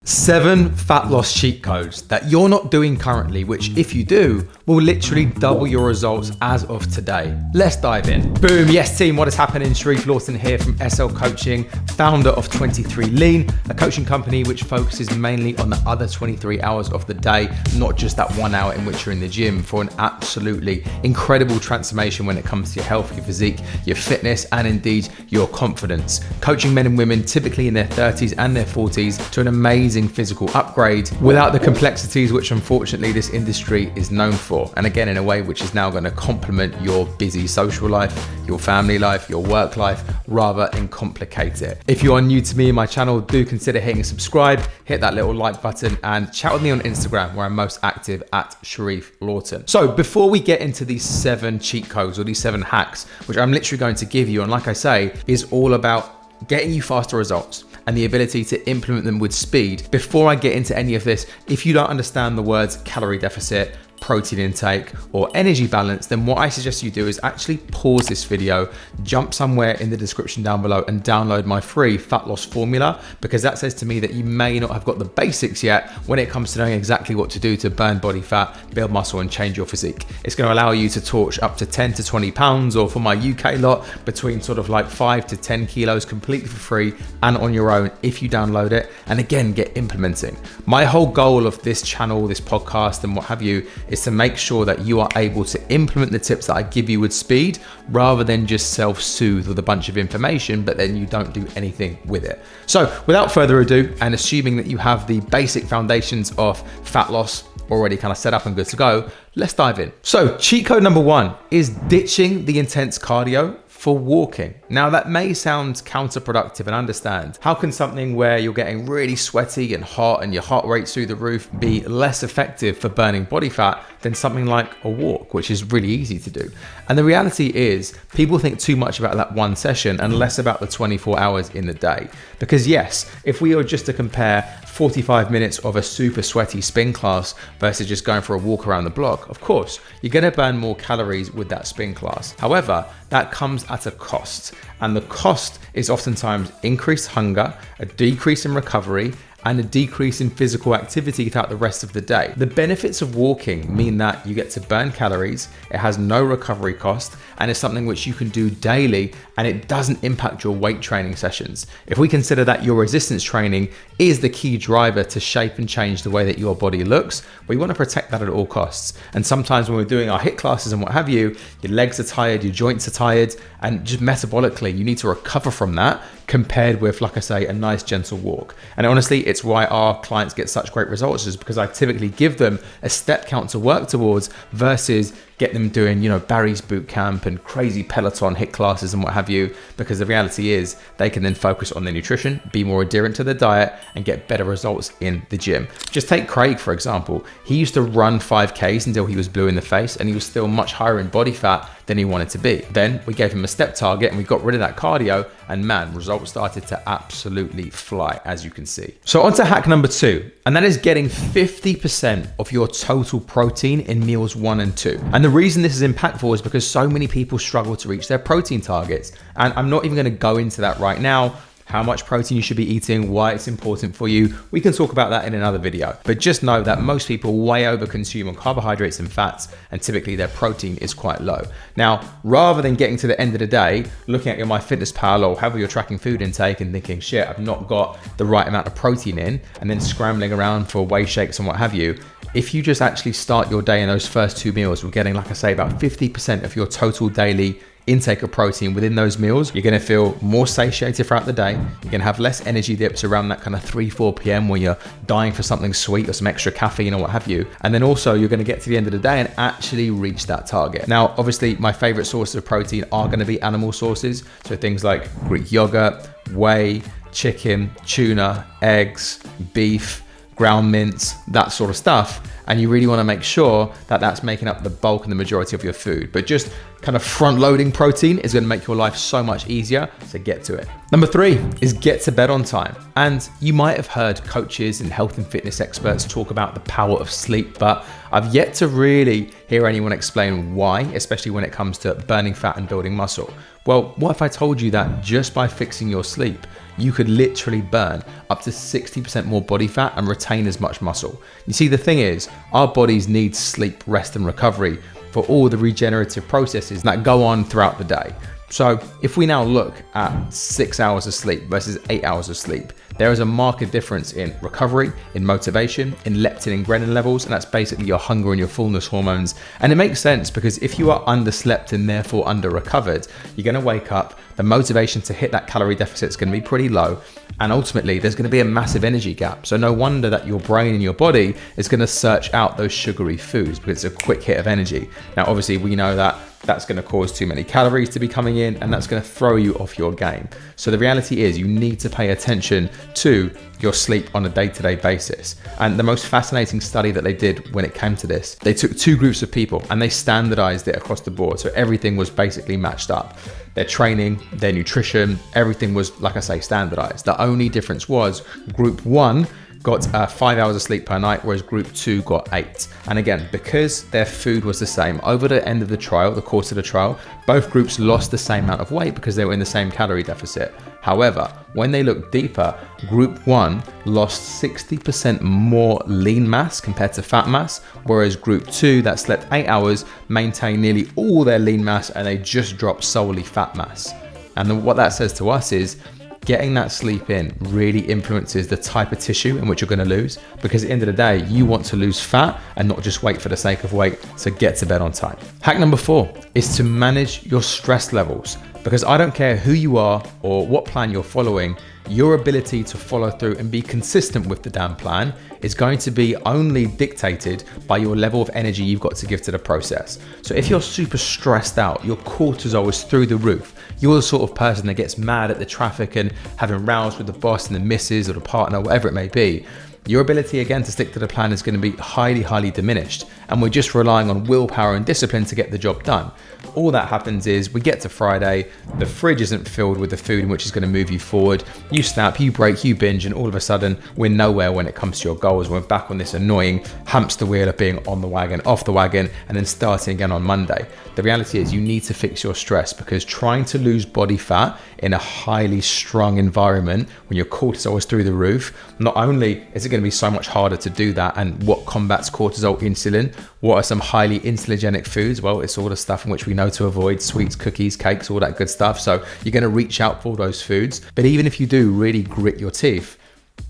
7 fat loss cheat codes that you're not doing currently, which if you do, will literally double your results as of today. Let's dive in. Boom, yes team, what is happening? Sharif Lawson here from SL Coaching, founder of 23 Lean, a coaching company which focuses mainly on the other 23 hours of the day, not just that 1 hour in which you're in the gym, for an absolutely incredible transformation when it comes to your health, your physique, your fitness, and indeed your confidence. Coaching men and women typically in their 30s and their 40s to an amazing physical upgrade without the complexities which unfortunately this industry is known for, and again in a way which is now going to complement your busy social life, your family life, your work life, rather than complicate it. If you are new to me and my channel, do consider hitting subscribe, hit that little like button, and chat with me on Instagram where I'm most active at Sharif Lawson. So before we get into these 7 cheat codes or these 7 hacks, which I'm literally going to give you, and like I say, is all about getting you faster results and the ability to implement them with speed. Before I get into any of this, if you don't understand the words calorie deficit, protein intake, or energy balance, then what I suggest you do is actually pause this video, jump somewhere in the description down below and download my free fat loss formula, because that says to me that you may not have got the basics yet when it comes to knowing exactly what to do to burn body fat, build muscle, and change your physique. It's going to allow you to torch up to 10 to 20 pounds, or for my UK lot, between sort of like 5 to 10 kilos completely for free and on your own if you download it, and again, get implementing. My whole goal of this channel, this podcast, and what have you, is to make sure that you are able to implement the tips that I give you with speed, rather than just self-soothe with a bunch of information, but then you don't do anything with it. So without further ado, and assuming that you have the basic foundations of fat loss already kind of set up and good to go, let's dive in. So cheat code number 1 is ditching the intense cardio for walking. Now that may sound counterproductive, and understand, how can something where you're getting really sweaty and hot and your heart rate's through the roof be less effective for burning body fat than something like a walk, which is really easy to do? And the reality is, people think too much about that one session and less about the 24 hours in the day. Because yes, if we were just to compare 45 minutes of a super sweaty spin class versus just going for a walk around the block, of course, you're gonna burn more calories with that spin class. However, that comes at a cost. And the cost is oftentimes increased hunger, a decrease in recovery, and a decrease in physical activity throughout the rest of the day. The benefits of walking mean that you get to burn calories, it has no recovery cost, and it's something which you can do daily, and it doesn't impact your weight training sessions. If we consider that your resistance training is the key driver to shape and change the way that your body looks, we want to protect that at all costs. And sometimes when we're doing our HIIT classes and what have you, your legs are tired, your joints are tired, and just metabolically, you need to recover from that, compared with, like I say, a nice gentle walk. And honestly, it's why our clients get such great results, is because I typically give them a step count to work towards versus get them doing, Barry's boot camp and crazy Peloton HIIT classes and what have you, because the reality is they can then focus on their nutrition, be more adherent to their diet, and get better results in the gym. Just take Craig, for example. He used to run 5Ks until he was blue in the face, and he was still much higher in body fat than he wanted to be. Then we gave him a step target and we got rid of that cardio, and man, results started to absolutely fly, as you can see. So on to hack number 2, and that is getting 50% of your total protein in meals 1 and 2. And the reason this is impactful is because so many people struggle to reach their protein targets. And I'm not even going to go into that right now, how much protein you should be eating, why it's important for you. We can talk about that in another video. But just know that most people way over consume on carbohydrates and fats, and typically their protein is quite low. Now, rather than getting to the end of the day, looking at your MyFitnessPal or however you're tracking food intake and thinking, shit, I've not got the right amount of protein in, and then scrambling around for whey shakes and what have you, if you just actually start your day in those first 2 meals, we're getting, like I say, about 50% of your total daily intake of protein within those meals. You're going to feel more satiated throughout the day. You're going to have less energy dips around that kind of 3-4 p.m. where you're dying for something sweet or some extra caffeine or what have you. And then also you're going to get to the end of the day and actually reach that target. Now, obviously my favorite sources of protein are going to be animal sources. So things like Greek yogurt, whey, chicken, tuna, eggs, beef, ground mince, that sort of stuff. and you really want to make sure that that's making up the bulk and the majority of your food. But just kind of front loading protein is going to make your life so much easier, so get to it. Number 3 is get to bed on time. And you might have heard coaches and health and fitness experts talk about the power of sleep, but I've yet to really hear anyone explain why, especially when it comes to burning fat and building muscle. Well, what if I told you that just by fixing your sleep, you could literally burn up to 60% more body fat and retain as much muscle? You see, the thing is, our bodies need sleep, rest, and recovery for all the regenerative processes that go on throughout the day. So if we now look at 6 hours of sleep versus 8 hours of sleep, there is a marked difference in recovery, in motivation, in leptin and ghrelin levels, and that's basically your hunger and your fullness hormones. And it makes sense because if you are underslept and therefore under-recovered, you're going to wake up, the motivation to hit that calorie deficit is going to be pretty low, and ultimately there's going to be a massive energy gap. So no wonder that your brain and your body is going to search out those sugary foods because it's a quick hit of energy. Now, obviously, we know that that's going to cause too many calories to be coming in, and that's going to throw you off your game. So the reality is you need to pay attention to your sleep on a day-to-day basis. And the most fascinating study that they did when it came to this, they took 2 groups of people and they standardized it across the board. So everything was basically matched up. Their training, their nutrition, everything was, like I say, standardized. The only difference was group 1 got 5 hours of sleep per night, whereas group 2 got 8. And again, because their food was the same, over the end of the trial, the course of the trial, both groups lost the same amount of weight because they were in the same calorie deficit. However, when they looked deeper, group 1 lost 60% more lean mass compared to fat mass, whereas group 2 that slept 8 hours maintained nearly all their lean mass and they just dropped solely fat mass. And what that says to us is, getting that sleep in really influences the type of tissue in which you're going to lose, because at the end of the day, you want to lose fat and not just weight for the sake of weight. So get to bed on time. Hack number 4 is to manage your stress levels, because I don't care who you are or what plan you're following, your ability to follow through and be consistent with the damn plan is going to be only dictated by your level of energy you've got to give to the process. So if you're super stressed out, your cortisol is through the roof, you're the sort of person that gets mad at the traffic and having rows with the boss and the missus or the partner, whatever it may be, your ability again to stick to the plan is going to be highly diminished, and we're just relying on willpower and discipline to get the job done. All that happens is we get to Friday, the fridge isn't filled with the food in which is going to move you forward, you snap, you break, you binge, and all of a sudden we're nowhere when it comes to your goals. We're back on this annoying hamster wheel of being on the wagon, off the wagon, and then starting again on Monday. The reality is you need to fix your stress, because trying to lose body fat in a highly strung environment when your cortisol is through the roof, not only is it going to be so much harder to do that, and what combats cortisol? Insulin. What are some highly insulinogenic foods? Well, it's all the stuff in which we know to avoid: sweets, cookies, cakes, all that good stuff. So you're going to reach out for those foods. But even if you do really grit your teeth,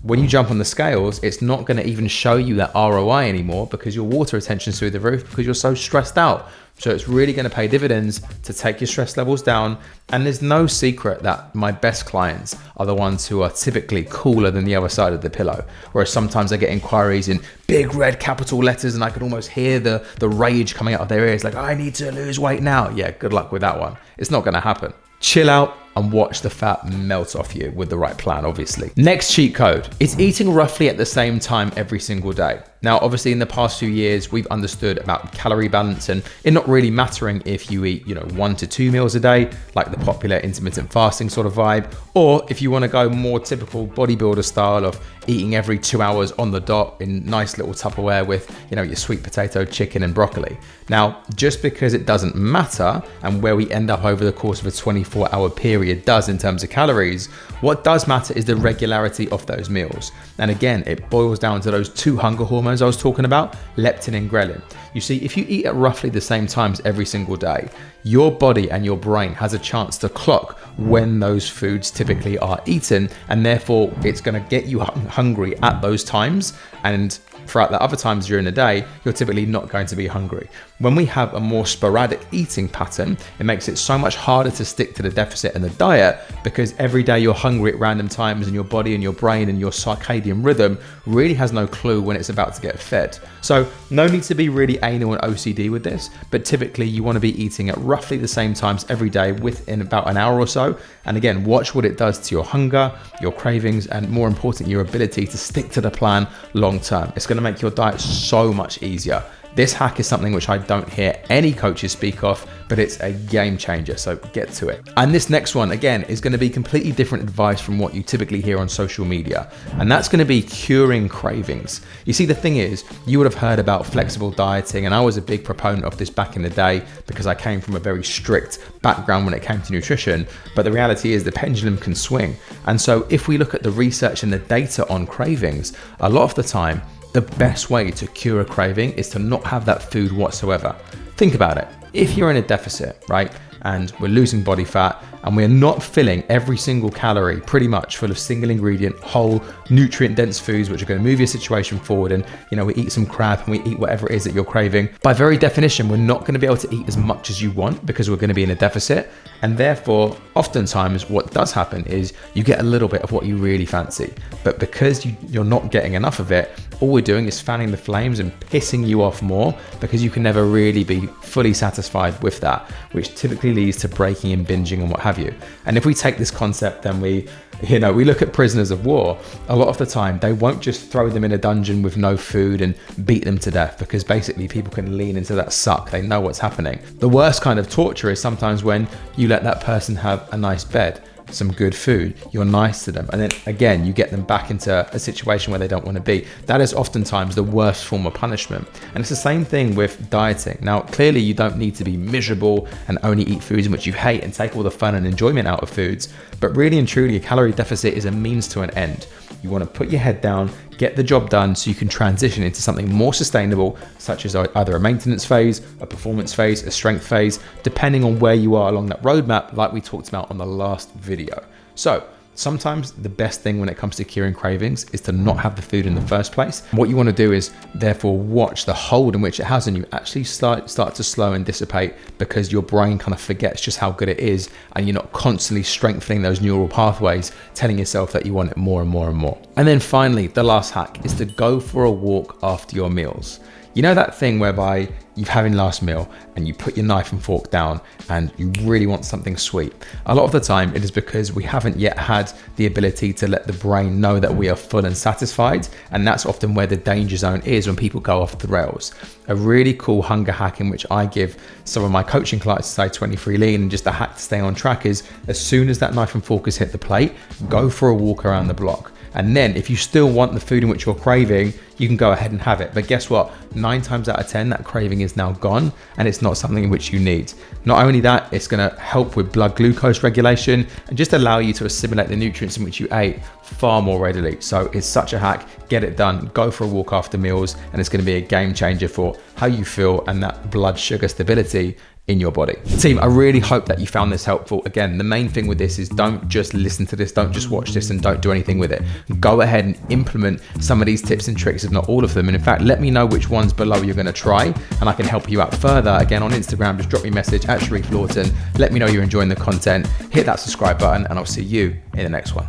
when you jump on the scales, it's not going to even show you that ROI anymore, because your water retention's through the roof because you're so stressed out. So it's really going to pay dividends to take your stress levels down. And there's no secret that my best clients are the ones who are typically cooler than the other side of the pillow. Whereas sometimes I get inquiries in big red capital letters and I can almost hear the rage coming out of their ears, like, I need to lose weight now. Yeah, good luck with that one. It's not going to happen. Chill out and watch the fat melt off you with the right plan, obviously. Next cheat code is eating roughly at the same time every single day. Now, obviously in the past few years, we've understood about calorie balance and it not really mattering if you eat, 1 to 2 meals a day, like the popular intermittent fasting sort of vibe, or if you want to go more typical bodybuilder style of eating every 2 hours on the dot in nice little Tupperware with, your sweet potato, chicken and broccoli. Now, just because it doesn't matter and where we end up over the course of a 24-hour period does in terms of calories, what does matter is the regularity of those meals. And again, it boils down to those 2 hunger hormones I was talking about, leptin and ghrelin. You see, if you eat at roughly the same times every single day, your body and your brain has a chance to clock when those foods typically are eaten, and therefore it's going to get you hungry at those times, and throughout the other times during the day, you're typically not going to be hungry. When we have a more sporadic eating pattern, it makes it so much harder to stick to the deficit and the diet, because every day you're hungry at random times and your body and your brain and your circadian rhythm really has no clue when it's about to get fed. So no need to be really anal and OCD with this, but typically you want to be eating at roughly the same times every day within about an hour or so. And again, watch what it does to your hunger, your cravings, and more importantly, your ability to stick to the plan long term. It's going to make your diet so much easier. This hack is something which I don't hear any coaches speak of, but it's a game changer, so get to it. And this next one, again, is going to be completely different advice from what you typically hear on social media, and that's going to be curing cravings. You see, the thing is, you would have heard about flexible dieting, and I was a big proponent of this back in the day because I came from a very strict background when it came to nutrition, but the reality is the pendulum can swing. And so if we look at the research and the data on cravings, a lot of the time, the best way to cure a craving is to not have that food whatsoever. Think about it. If you're in a deficit, right, and we're losing body fat and we're not filling every single calorie pretty much full of single ingredient, whole, nutrient dense foods which are going to move your situation forward, and we eat some crab and we eat whatever it is that you're craving, by very definition we're not going to be able to eat as much as you want because we're going to be in a deficit. And therefore, oftentimes what does happen is you get a little bit of what you really fancy, but because you're not getting enough of it, all we're doing is fanning the flames and pissing you off more, because you can never really be fully satisfied with that, which typically leads to breaking and binging and what have you. And if we take this concept and we look at prisoners of war, a lot of the time they won't just throw them in a dungeon with no food and beat them to death, because basically people can lean into that suck. They know what's happening. The worst kind of torture is sometimes when you let that person have a nice bed, some good food, you're nice to them, and then again you get them back into a situation where they don't want to be. That is oftentimes the worst form of punishment. And it's the same thing with dieting. Now clearly you don't need to be miserable and only eat foods in which you hate and take all the fun and enjoyment out of foods, but really and truly a calorie deficit is a means to an end. You want to put your head down, get the job done so you can transition into something more sustainable, such as either a maintenance phase, a performance phase, a strength phase, depending on where you are along that roadmap, like we talked about on the last video. So sometimes the best thing when it comes to curing cravings is to not have the food in the first place. What you want to do is therefore watch the hold in which it has on you actually start to slow and dissipate, because your brain kind of forgets just how good it is, and you're not constantly strengthening those neural pathways, telling yourself that you want it more and more and more. And then finally, the last hack is to go for a walk after your meals. You know that thing whereby you've having last meal and you put your knife and fork down and you really want something sweet? A lot of the time it is because we haven't yet had the ability to let the brain know that we are full and satisfied, and that's often where the danger zone is when people go off the rails. A really cool hunger hack in which I give some of my coaching clients to say 23 lean, and just a hack to stay on track, is as soon as that knife and fork has hit the plate, go for a walk around the block. And then if you still want the food in which you're craving, you can go ahead and have it. But guess what? 9 times out of 10, that craving is now gone and it's not something in which you need. Not only that, it's going to help with blood glucose regulation and just allow you to assimilate the nutrients in which you ate far more readily. So it's such a hack. Get it done. Go for a walk after meals, and it's going to be a game changer for how you feel and that blood sugar stability in your body. Team, I really hope that you found this helpful. Again, the main thing with this is don't just listen to this, don't just watch this and don't do anything with it. Go ahead and implement some of these tips and tricks, if not all of them. And in fact, let me know which ones below you're going to try, and I can help you out further. Again, on Instagram, just drop me a message at Sharif Lawton. Let me know you're enjoying the content. Hit that subscribe button, and I'll see you in the next one.